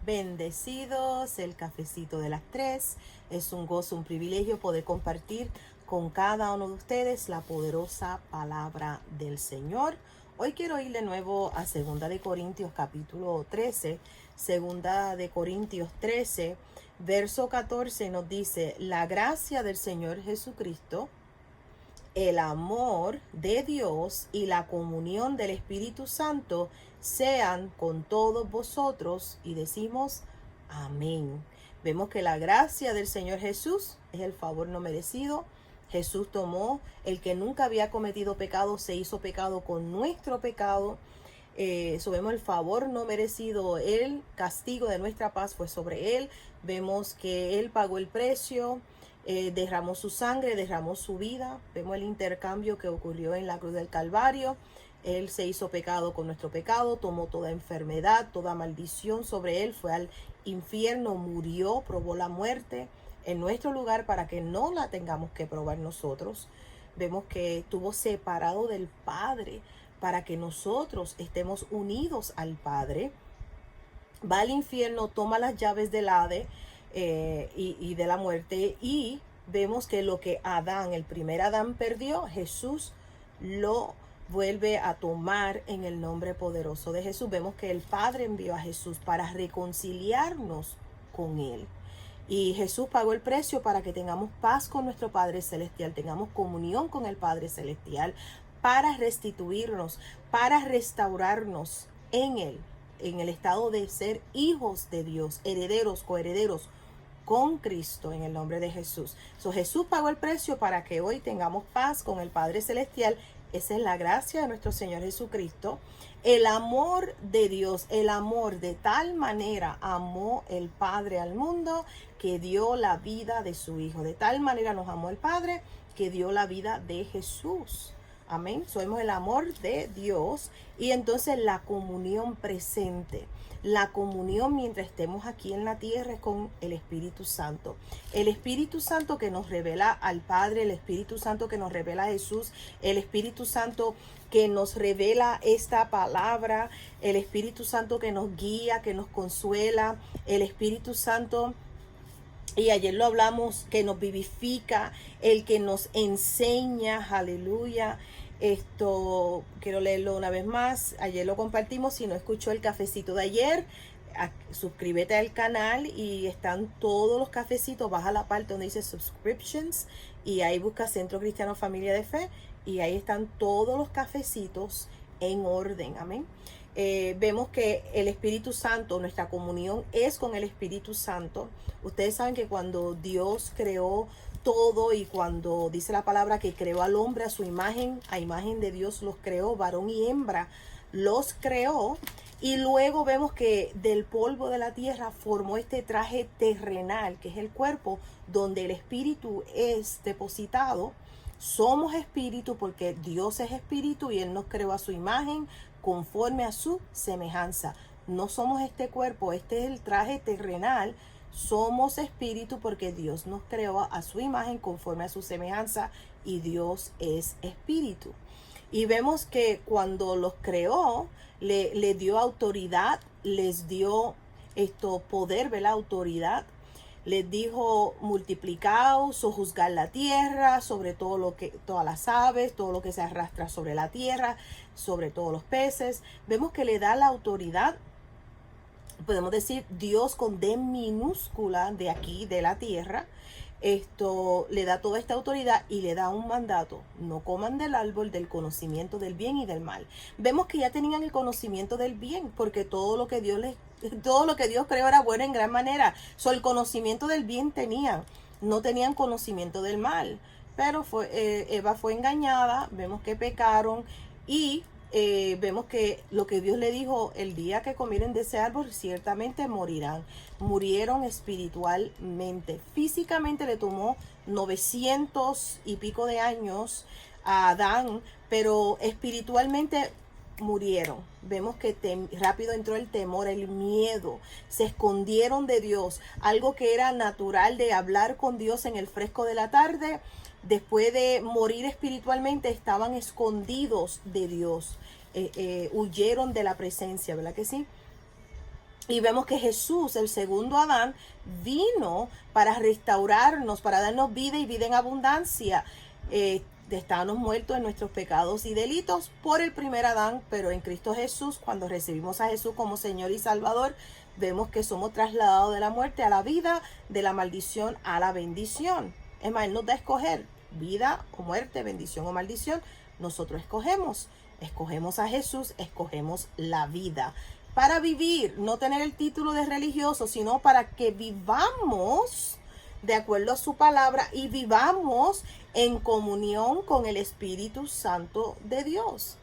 Bendecidos, el cafecito de las 3. Es un gozo, un privilegio poder compartir con cada uno de ustedes la poderosa palabra del Señor. Hoy quiero ir de nuevo a 2 Corintios capítulo 13. 2 Corintios 13, verso 14 nos dice: la gracia del Señor Jesucristo, el amor de Dios y la comunión del Espíritu Santo sean con todos vosotros. Y decimos amén. Vemos que la gracia del Señor Jesús es el favor no merecido. Jesús tomó, el que nunca había cometido pecado, se hizo pecado con nuestro pecado. Vemos el favor no merecido, el castigo de nuestra paz fue sobre él. Vemos que él pagó el precio, derramó su sangre, derramó su vida. Vemos el intercambio que ocurrió en la cruz del Calvario. Él se hizo pecado con nuestro pecado, tomó toda enfermedad, toda maldición sobre él, fue al infierno, murió, probó la muerte en nuestro lugar para que no la tengamos que probar nosotros. Vemos que estuvo separado del Padre para que nosotros estemos unidos al Padre. Va al infierno, toma las llaves del Hades y de la muerte, y vemos que lo que Adán, el primer Adán, perdió, Jesús lo vuelve a tomar en el nombre poderoso de Jesús. Vemos que el Padre envió a Jesús para reconciliarnos con él. Y Jesús pagó el precio para que tengamos paz con nuestro Padre Celestial, tengamos comunión con el Padre Celestial, para restituirnos, para restaurarnos en él, en el estado de ser hijos de Dios, herederos, coherederos con Cristo, en el nombre de Jesús. Jesús pagó el precio para que hoy tengamos paz con el Padre Celestial. Esa es la gracia de nuestro Señor Jesucristo. El amor de Dios, el amor, de tal manera amó el Padre al mundo que dio la vida de su Hijo. De tal manera nos amó el Padre que dio la vida de Jesús. Amén. Somos el amor de Dios. Y entonces la comunión presente, la comunión mientras estemos aquí en la tierra, es con el Espíritu Santo. El Espíritu Santo que nos revela al Padre, el Espíritu Santo que nos revela a Jesús, el Espíritu Santo que nos revela esta palabra, el Espíritu Santo que nos guía, que nos consuela, el Espíritu Santo, y ayer lo hablamos, que nos vivifica, el que nos enseña, aleluya. Esto quiero leerlo una vez más. Ayer lo compartimos. Si no escuchó el cafecito de ayer, suscríbete al canal y están todos los cafecitos. Baja la parte donde dice subscriptions y ahí busca Centro Cristiano Familia de Fe y ahí están todos los cafecitos en orden. Amén. Vemos que el Espíritu Santo, nuestra comunión es con el Espíritu Santo. Ustedes saben que cuando Dios creó todo, y cuando dice la palabra que creó al hombre a su imagen, a imagen de Dios los creó, varón y hembra los creó, y luego vemos que del polvo de la tierra formó este traje terrenal, que es el cuerpo, donde el Espíritu es depositado. Somos espíritu porque Dios es espíritu y Él nos creó a su imagen conforme a su semejanza. No somos este cuerpo, este es el traje terrenal. Somos espíritu porque Dios nos creó a su imagen conforme a su semejanza y Dios es espíritu. Y vemos que cuando los creó, le dio autoridad, les dio poder, ¿verdad? Autoridad. Les dijo: multiplicaos, sojuzgar la tierra, sobre todo todas las aves, todo lo que se arrastra sobre la tierra, sobre todos los peces. Vemos que le da la autoridad. Podemos decir Dios con D minúscula, de aquí, de la tierra. Le da toda esta autoridad y le da un mandato: no coman del árbol del conocimiento del bien y del mal. Vemos que ya tenían el conocimiento del bien, porque todo lo que Dios creó era bueno en gran manera. El conocimiento del bien tenían, no tenían conocimiento del mal. Pero Eva fue engañada, vemos que pecaron y vemos que lo que Dios le dijo: el día que comieren de ese árbol ciertamente morirán. Murieron espiritualmente. Físicamente le tomó 900 y pico de años a Adán, pero espiritualmente murieron. Vemos que rápido entró el temor, el miedo. Se escondieron de Dios. Algo que era natural, de hablar con Dios en el fresco de la tarde, después de morir espiritualmente, estaban escondidos de Dios. Huyeron de la presencia, ¿verdad que sí? Y vemos que Jesús, el segundo Adán, vino para restaurarnos, para darnos vida y vida en abundancia. Estábamos muertos en nuestros pecados y delitos por el primer Adán, pero en Cristo Jesús, cuando recibimos a Jesús como Señor y Salvador, vemos que somos trasladados de la muerte a la vida, de la maldición a la bendición. Es más, Él nos da a escoger vida o muerte, bendición o maldición. Nosotros escogemos a Jesús, escogemos la vida. Para vivir, no tener el título de religioso, sino para que vivamos de acuerdo a su palabra y vivamos en comunión con el Espíritu Santo de Dios.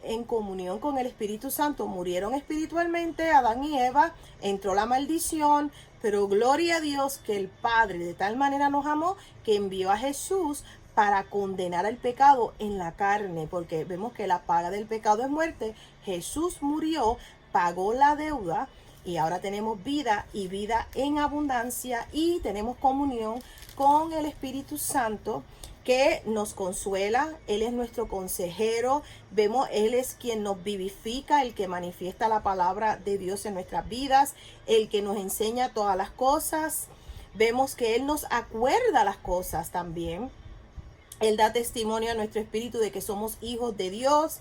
En comunión con el Espíritu Santo murieron espiritualmente Adán y Eva, entró la maldición, pero gloria a Dios que el Padre de tal manera nos amó que envió a Jesús para condenar el pecado en la carne, porque vemos que la paga del pecado es muerte. Jesús murió, pagó la deuda y ahora tenemos vida y vida en abundancia y tenemos comunión con el Espíritu Santo que nos consuela. Él es nuestro consejero. Vemos, Él es quien nos vivifica, el que manifiesta la palabra de Dios en nuestras vidas, el que nos enseña todas las cosas. Vemos que Él nos acuerda las cosas también. Él da testimonio a nuestro espíritu de que somos hijos de Dios.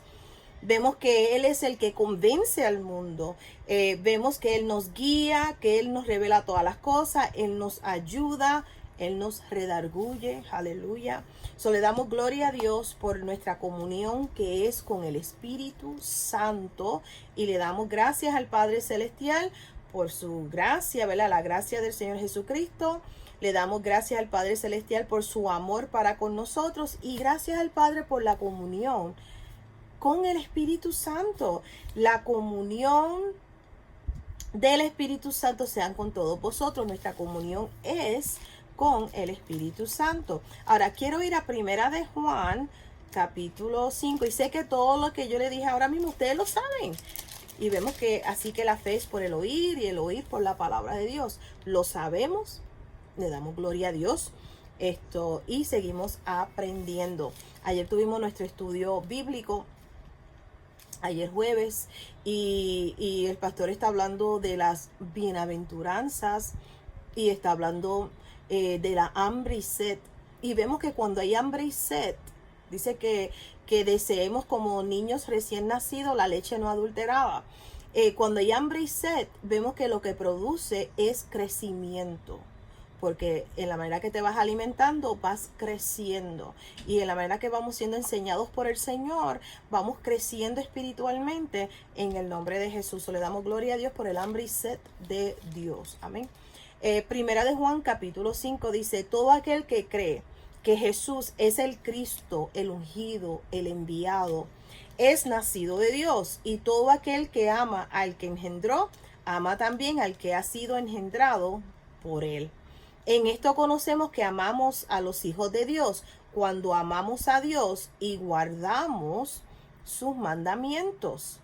Vemos que Él es el que convence al mundo. Vemos que Él nos guía, que Él nos revela todas las cosas. Él nos ayuda, Él nos redarguye. Aleluya. Le damos gloria a Dios por nuestra comunión que es con el Espíritu Santo. Y le damos gracias al Padre Celestial por su gracia, ¿verdad? La gracia del Señor Jesucristo. Le damos gracias al Padre Celestial por su amor para con nosotros. Y gracias al Padre por la comunión con el Espíritu Santo. La comunión del Espíritu Santo sean con todos vosotros. Nuestra comunión es con el Espíritu Santo. Ahora quiero ir a Primera de Juan, capítulo 5. Y sé que todo lo que yo le dije ahora mismo, ustedes lo saben. Y vemos que así que la fe es por el oír y el oír por la palabra de Dios. Lo sabemos, le damos gloria a Dios. Y seguimos aprendiendo. Ayer tuvimos nuestro estudio bíblico. Ayer jueves, y el pastor está hablando de las bienaventuranzas y está hablando de la hambre y sed. Y vemos que cuando hay hambre y sed, dice que deseemos como niños recién nacidos la leche no adulterada. Cuando hay hambre y sed, vemos que lo que produce es crecimiento. Porque en la manera que te vas alimentando, vas creciendo. Y en la manera que vamos siendo enseñados por el Señor, vamos creciendo espiritualmente en el nombre de Jesús. Le damos gloria a Dios por el hambre y sed de Dios. Amén. Primera de Juan, capítulo 5, dice: todo aquel que cree que Jesús es el Cristo, el ungido, el enviado, es nacido de Dios. Y todo aquel que ama al que engendró, ama también al que ha sido engendrado por él. En esto conocemos que amamos a los hijos de Dios, cuando amamos a Dios y guardamos sus mandamientos.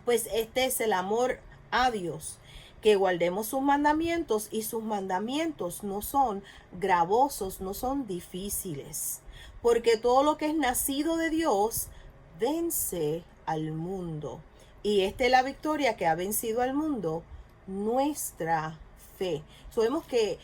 Pues este es el amor a Dios, que guardemos sus mandamientos, y sus mandamientos no son gravosos, no son difíciles. Porque todo lo que es nacido de Dios vence al mundo. Y esta es la victoria que ha vencido al mundo, nuestra fe. Sabemos que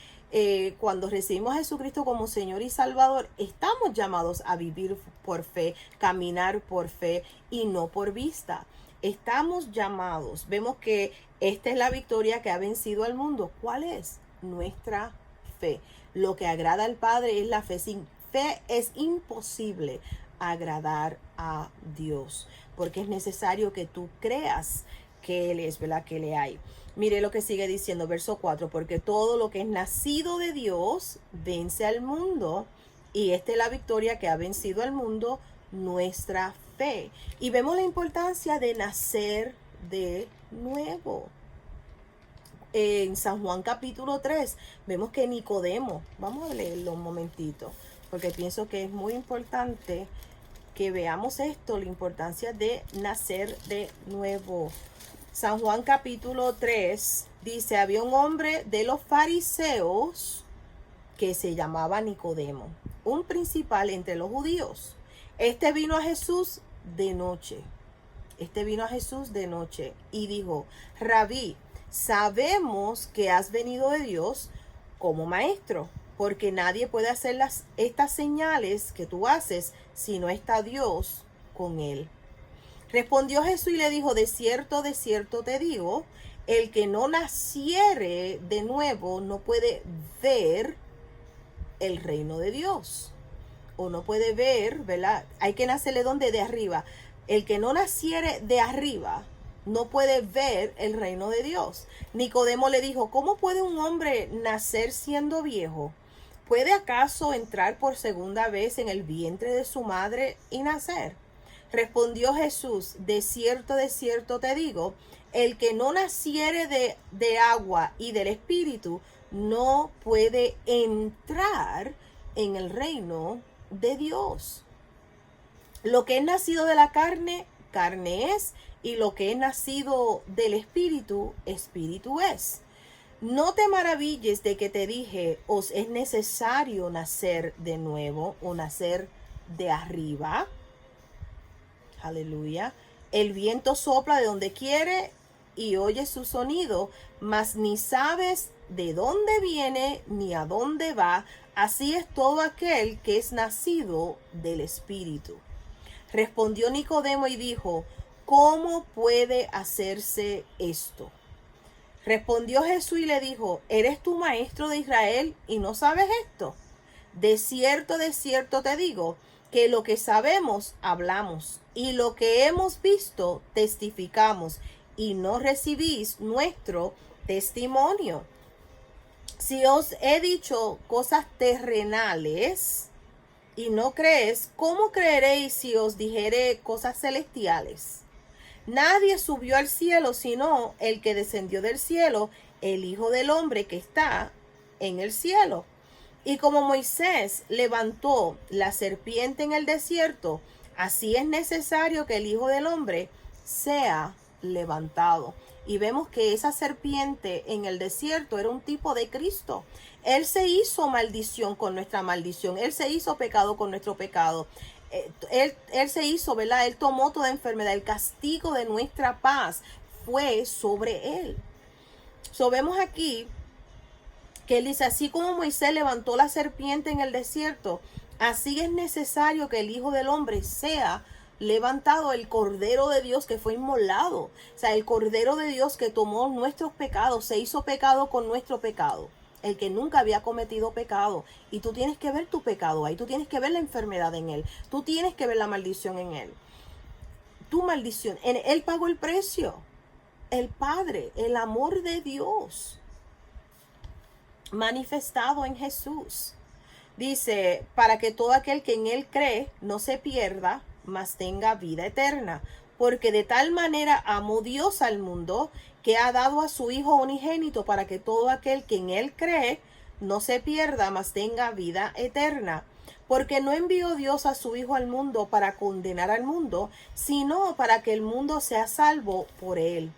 cuando recibimos a Jesucristo como Señor y Salvador, estamos llamados a vivir por fe, caminar por fe y no por vista. Estamos llamados. Vemos que esta es la victoria que ha vencido al mundo. ¿Cuál es? Nuestra fe. Lo que agrada al Padre es la fe. Sin fe es imposible agradar a Dios, porque es necesario que tú creas que Él es, ¿verdad? Que le hay. Mire lo que sigue diciendo, verso 4, porque todo lo que es nacido de Dios vence al mundo, y esta es la victoria que ha vencido al mundo, nuestra fe. Y vemos la importancia de nacer de nuevo. En San Juan capítulo 3, vemos que Nicodemo, vamos a leerlo un momentito, porque pienso que es muy importante que veamos esto, la importancia de nacer de nuevo. San Juan capítulo 3 dice: había un hombre de los fariseos que se llamaba Nicodemo, un principal entre los judíos. Este vino a Jesús de noche Este vino a Jesús de noche y dijo: Rabí, sabemos que has venido de Dios como maestro, porque nadie puede hacer estas señales que tú haces si no está Dios con él. Respondió Jesús y le dijo: de cierto te digo, el que no naciere de nuevo no puede ver el reino de Dios. O no puede ver, ¿verdad? Hay que nacerle donde, de arriba. El que no naciere de arriba no puede ver el reino de Dios. Nicodemo le dijo: ¿cómo puede un hombre nacer siendo viejo? ¿Puede acaso entrar por segunda vez en el vientre de su madre y nacer? Respondió Jesús: de cierto te digo, el que no naciere de agua y del Espíritu no puede entrar en el reino de Dios. Lo que es nacido de la carne, carne es, y lo que es nacido del Espíritu, Espíritu es. No te maravilles de que te dije: os es necesario nacer de nuevo o nacer de arriba. Aleluya. El viento sopla de donde quiere y oyes su sonido, mas ni sabes de dónde viene ni a dónde va. Así es todo aquel que es nacido del Espíritu. Respondió Nicodemo y dijo: ¿cómo puede hacerse esto? Respondió Jesús y le dijo: ¿eres tú maestro de Israel y no sabes esto? De cierto te digo, que lo que sabemos hablamos, y lo que hemos visto testificamos, y no recibís nuestro testimonio. Si os he dicho cosas terrenales y no crees, ¿cómo creeréis si os dijere cosas celestiales? Nadie subió al cielo sino el que descendió del cielo, el Hijo del Hombre que está en el cielo. Y como Moisés levantó la serpiente en el desierto, así es necesario que el Hijo del Hombre sea levantado. Y vemos que esa serpiente en el desierto era un tipo de Cristo. Él se hizo maldición con nuestra maldición. Él se hizo pecado con nuestro pecado. Él se hizo, ¿verdad? Él tomó toda enfermedad. El castigo de nuestra paz fue sobre él. Vemos aquí que él dice: así como Moisés levantó la serpiente en el desierto, así es necesario que el Hijo del Hombre sea levantado, el Cordero de Dios que fue inmolado. O sea, el Cordero de Dios que tomó nuestros pecados, se hizo pecado con nuestro pecado. El que nunca había cometido pecado. Y tú tienes que ver tu pecado ahí. Tú tienes que ver la enfermedad en él. Tú tienes que ver la maldición en él. Tu maldición. Él pagó el precio. El Padre, el amor de Dios manifestado en Jesús. Dice: para que todo aquel que en él cree no se pierda, mas tenga vida eterna. Porque de tal manera amó Dios al mundo, que ha dado a su Hijo unigénito, para que todo aquel que en él cree no se pierda, mas tenga vida eterna. Porque no envió Dios a su Hijo al mundo para condenar al mundo, sino para que el mundo sea salvo por él.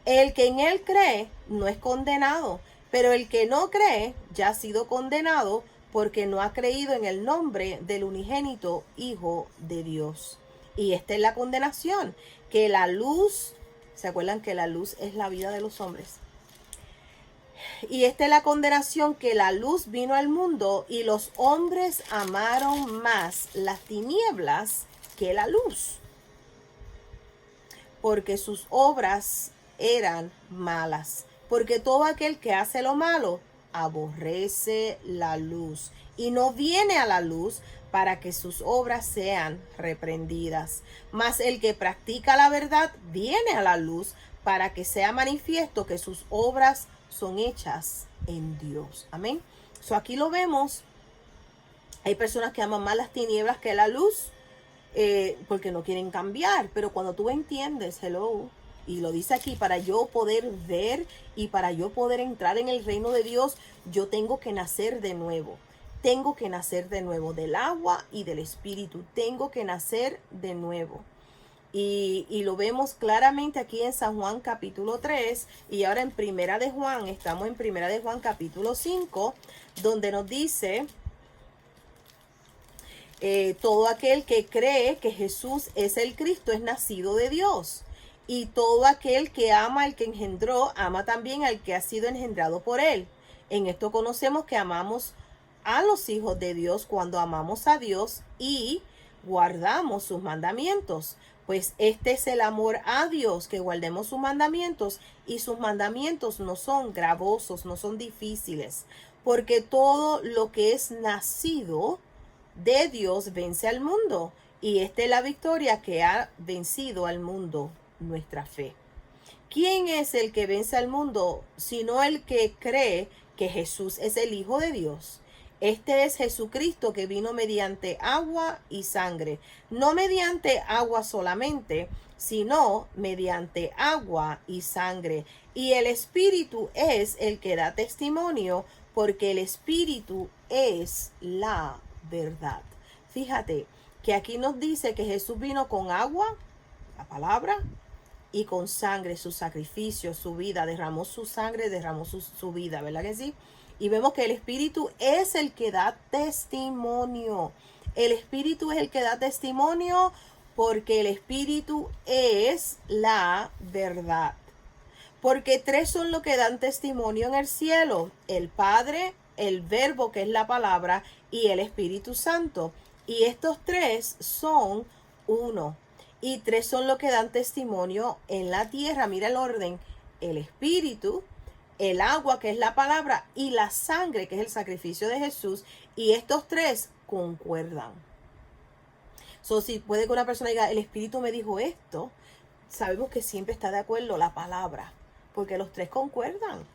El que en él cree no es condenado, pero el que no cree ya ha sido condenado, porque no ha creído en el nombre del unigénito Hijo de Dios. Y esta es la condenación, que la luz, ¿se acuerdan que la luz es la vida de los hombres? Y esta es la condenación, que la luz vino al mundo y los hombres amaron más las tinieblas que la luz, porque sus obras eran malas. Porque todo aquel que hace lo malo aborrece la luz y no viene a la luz para que sus obras sean reprendidas. Mas el que practica la verdad viene a la luz para que sea manifiesto que sus obras son hechas en Dios. Amén. Aquí lo vemos. Hay personas que aman más las tinieblas que la luz porque no quieren cambiar. Pero cuando tú entiendes, y lo dice aquí: para yo poder ver y para yo poder entrar en el reino de Dios, yo tengo que nacer de nuevo. Tengo que nacer de nuevo del agua y del Espíritu. Tengo que nacer de nuevo. Y lo vemos claramente aquí en San Juan capítulo 3. Y ahora en Primera de Juan, estamos en Primera de Juan capítulo 5, donde nos dice: todo aquel que cree que Jesús es el Cristo es nacido de Dios. Y todo aquel que ama al que engendró, ama también al que ha sido engendrado por él. En esto conocemos que amamos a los hijos de Dios cuando amamos a Dios y guardamos sus mandamientos. Pues este es el amor a Dios, que guardemos sus mandamientos, y sus mandamientos no son gravosos, no son difíciles, porque todo lo que es nacido de Dios vence al mundo, y esta es la victoria que ha vencido al mundo, nuestra fe. ¿Quién es el que vence al mundo sino el que cree que Jesús es el Hijo de Dios? Este es Jesucristo, que vino mediante agua y sangre, no mediante agua solamente, sino mediante agua y sangre. Y el Espíritu es el que da testimonio, porque el Espíritu es la verdad. Fíjate que aquí nos dice que Jesús vino con agua, la palabra, y con sangre, su sacrificio, su vida, derramó su sangre, derramó su vida, ¿verdad que sí? Y vemos que el Espíritu es el que da testimonio. El Espíritu es el que da testimonio, porque el Espíritu es la verdad. Porque tres son los que dan testimonio en el cielo: el Padre, el Verbo, que es la palabra, y el Espíritu Santo. Y estos tres son uno. Y tres son los que dan testimonio en la tierra. Mira el orden: el Espíritu, el agua, que es la palabra, y la sangre, que es el sacrificio de Jesús. Y estos tres concuerdan. Si puede que una persona diga, el Espíritu me dijo esto, sabemos que siempre está de acuerdo la palabra, porque los tres concuerdan.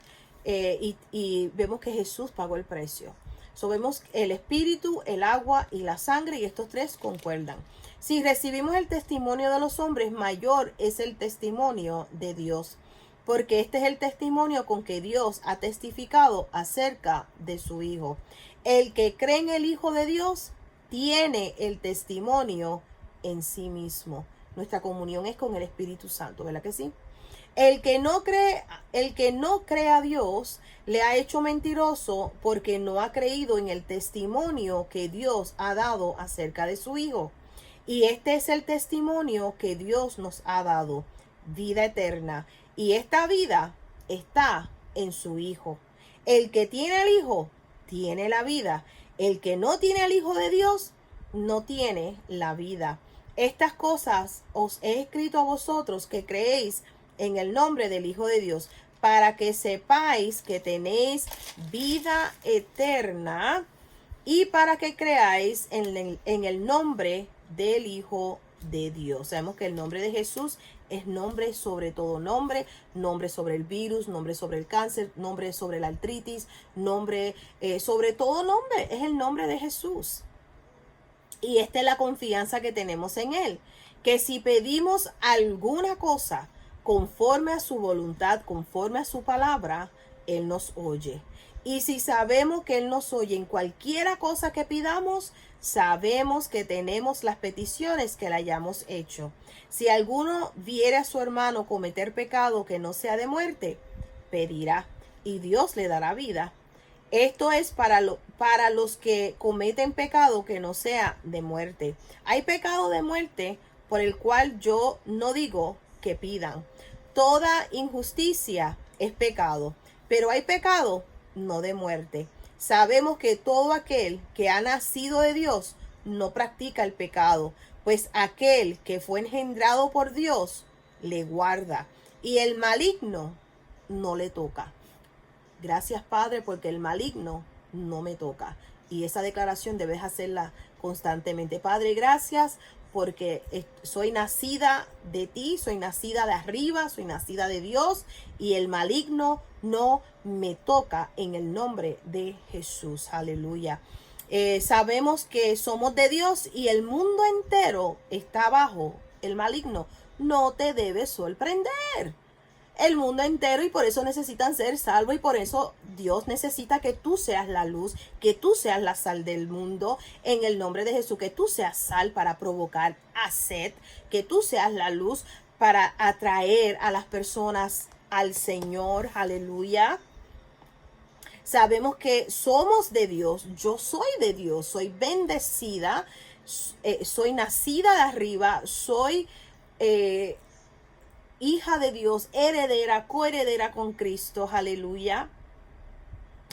Y vemos que Jesús pagó el precio. Vemos el Espíritu, el agua y la sangre, y estos tres concuerdan. Si recibimos el testimonio de los hombres, mayor es el testimonio de Dios, porque este es el testimonio con que Dios ha testificado acerca de su Hijo. El que cree en el Hijo de Dios tiene el testimonio en sí mismo. Nuestra comunión es con el Espíritu Santo, ¿verdad que sí? El que no cree a Dios le ha hecho mentiroso, porque no ha creído en el testimonio que Dios ha dado acerca de su Hijo. Y este es el testimonio que Dios nos ha dado: vida eterna. Y esta vida está en su Hijo. El que tiene al Hijo tiene la vida. El que no tiene al Hijo de Dios no tiene la vida. Estas cosas os he escrito a vosotros que creéis en el nombre del Hijo de Dios, para que sepáis que tenéis vida eterna, y para que creáis en el nombre del Hijo de Dios. Sabemos que el nombre de Jesús es nombre sobre todo nombre: nombre sobre el virus, nombre sobre el cáncer, nombre sobre la artritis, nombre sobre todo nombre, es el nombre de Jesús. Y esta es la confianza que tenemos en Él, que si pedimos alguna cosa conforme a su voluntad, conforme a su palabra, Él nos oye. Y si sabemos que Él nos oye en cualquiera cosa que pidamos, sabemos que tenemos las peticiones que le hayamos hecho. Si alguno viere a su hermano cometer pecado que no sea de muerte, pedirá, y Dios le dará vida. Esto es para los que cometen pecado que no sea de muerte. Hay pecado de muerte por el cual yo no digo que pidan. Toda injusticia es pecado, pero hay pecado no de muerte. Sabemos que todo aquel que ha nacido de Dios no practica el pecado, pues aquel que fue engendrado por Dios le guarda, y el maligno no le toca. Gracias, Padre, porque el maligno no me toca. Y esa declaración debes hacerla constantemente. Padre, gracias porque soy nacida de ti, soy nacida de arriba, soy nacida de Dios, y el maligno no me toca, en el nombre de Jesús. Aleluya. Sabemos que somos de Dios y el mundo entero está bajo el maligno. No te debe sorprender. El mundo entero, y por eso necesitan ser salvos, y por eso Dios necesita que tú seas la luz, que tú seas la sal del mundo, en el nombre de Jesús, que tú seas sal para provocar a sed, que tú seas la luz para atraer a las personas al Señor. Aleluya. Sabemos que somos de Dios. Yo soy de Dios, soy bendecida, soy nacida de arriba, soy hija de Dios, heredera, coheredera con Cristo. Aleluya.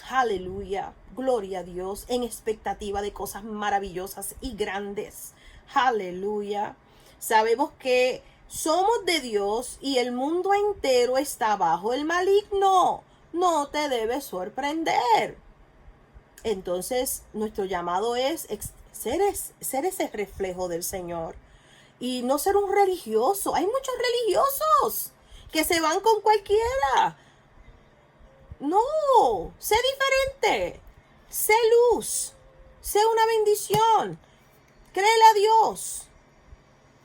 Aleluya. Gloria a Dios. En expectativa de cosas maravillosas y grandes. Aleluya. Sabemos que somos de Dios y el mundo entero está bajo el maligno. No te debes sorprender. Entonces, nuestro llamado es ser ese reflejo del Señor. Y no ser un religioso. Hay muchos religiosos que se van con cualquiera. No, sé diferente. Sé luz. Sé una bendición. Créele a Dios.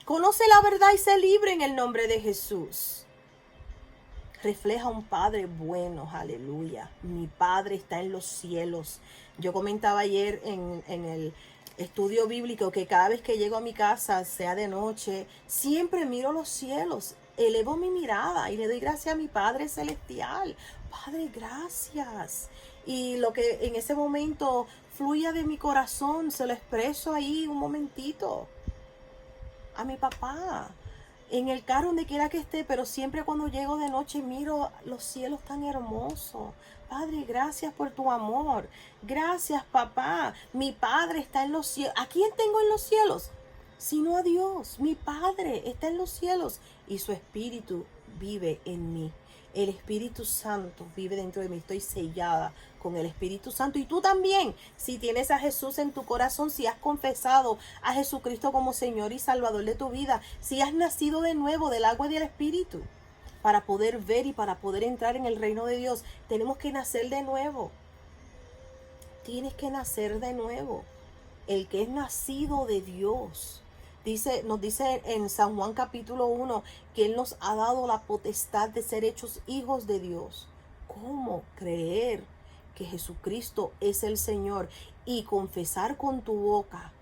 Conoce la verdad y sé libre en el nombre de Jesús. Refleja un Padre bueno, aleluya. Mi Padre está en los cielos. Yo comentaba ayer en el estudio bíblico que cada vez que llego a mi casa, sea de noche, siempre miro los cielos, elevo mi mirada y le doy gracias a mi Padre celestial. Padre, gracias. Y lo que en ese momento fluya de mi corazón, se lo expreso ahí un momentito a mi papá. En el carro, donde quiera que esté, pero siempre cuando llego de noche miro los cielos tan hermosos. Padre, gracias por tu amor. Gracias, papá. Mi Padre está en los cielos. ¿A quién tengo en los cielos? Sino a Dios. Mi Padre está en los cielos y su Espíritu vive en mí. El Espíritu Santo vive dentro de mí. Estoy sellada con el Espíritu Santo. Y tú también, si tienes a Jesús en tu corazón, si has confesado a Jesucristo como Señor y Salvador de tu vida, si has nacido de nuevo del agua y del Espíritu, para poder ver y para poder entrar en el reino de Dios, tenemos que nacer de nuevo. Tienes que nacer de nuevo. El que es nacido de Dios. Nos dice en San Juan capítulo 1 que Él nos ha dado la potestad de ser hechos hijos de Dios. ¿Cómo? Creer que Jesucristo es el Señor y confesar con tu boca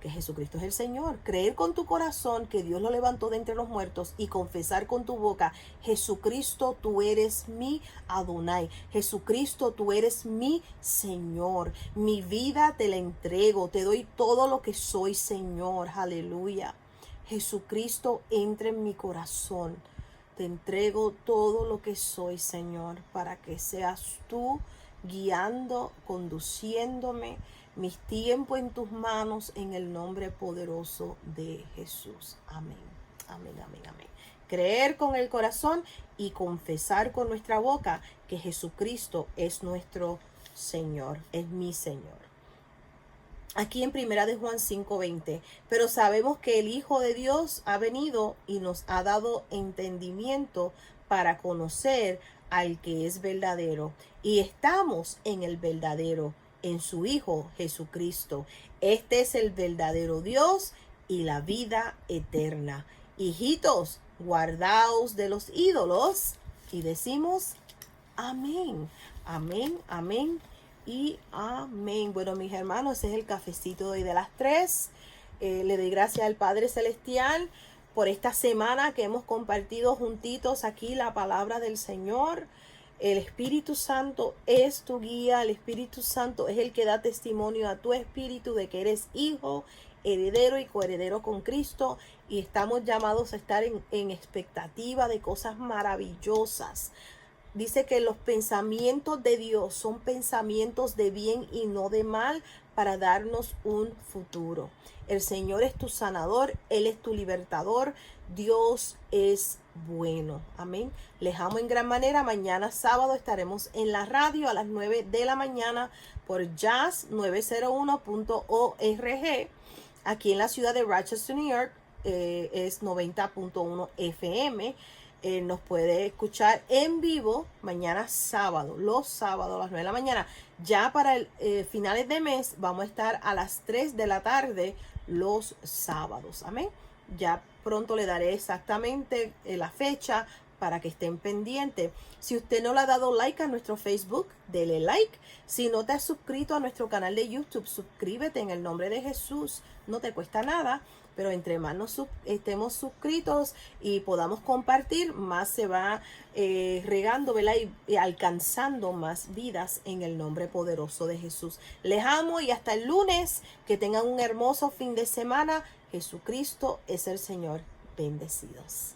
que Jesucristo es el Señor. Creer con tu corazón que Dios lo levantó de entre los muertos y confesar con tu boca: Jesucristo, tú eres mi Adonai. Jesucristo, tú eres mi Señor. Mi vida te la entrego. Te doy todo lo que soy, Señor. Aleluya. Jesucristo, entra en mi corazón. Te entrego todo lo que soy, Señor, para que seas tú guiando, conduciéndome, mis tiempos en tus manos, en el nombre poderoso de Jesús. Amén. Amén, amén, amén. Creer con el corazón y confesar con nuestra boca que Jesucristo es nuestro Señor, es mi Señor. Aquí en Primera de Juan 5:20, pero sabemos que el Hijo de Dios ha venido y nos ha dado entendimiento para conocer al que es verdadero, y estamos en el verdadero, en su Hijo Jesucristo. Este es el verdadero Dios y la vida eterna. Hijitos, guardaos de los ídolos. Y decimos amén, amén, amén y amén. Bueno, mis hermanos, ese es el cafecito de hoy de las 3. Le doy gracias al Padre Celestial por esta semana que hemos compartido juntitos aquí la palabra del Señor. El Espíritu Santo es tu guía. El Espíritu Santo es el que da testimonio a tu espíritu de que eres hijo, heredero y coheredero con Cristo. Y estamos llamados a estar en expectativa de cosas maravillosas. Dice que los pensamientos de Dios son pensamientos de bien y no de mal, para darnos un futuro. El Señor es tu sanador, Él es tu libertador. Dios es bueno. Amén. Les amo en gran manera. Mañana sábado estaremos en la radio a las 9 de la mañana por jazz901.org. Aquí en la ciudad de Rochester, New York, es 90.1 FM. Nos puede escuchar en vivo mañana sábado, los sábados a las 9 de la mañana. Ya para finales de mes vamos a estar a las 3 de la tarde los sábados. Amén. Ya pronto le daré exactamente la fecha para que estén pendientes. Si usted no le ha dado like a nuestro Facebook, dele like. Si no te has suscrito a nuestro canal de YouTube, suscríbete en el nombre de Jesús. No te cuesta nada, pero entre más nos estemos suscritos y podamos compartir, más se va regando, ¿verdad? Y alcanzando más vidas en el nombre poderoso de Jesús. Les amo y hasta el lunes. Que tengan un hermoso fin de semana. Jesucristo es el Señor. Bendecidos.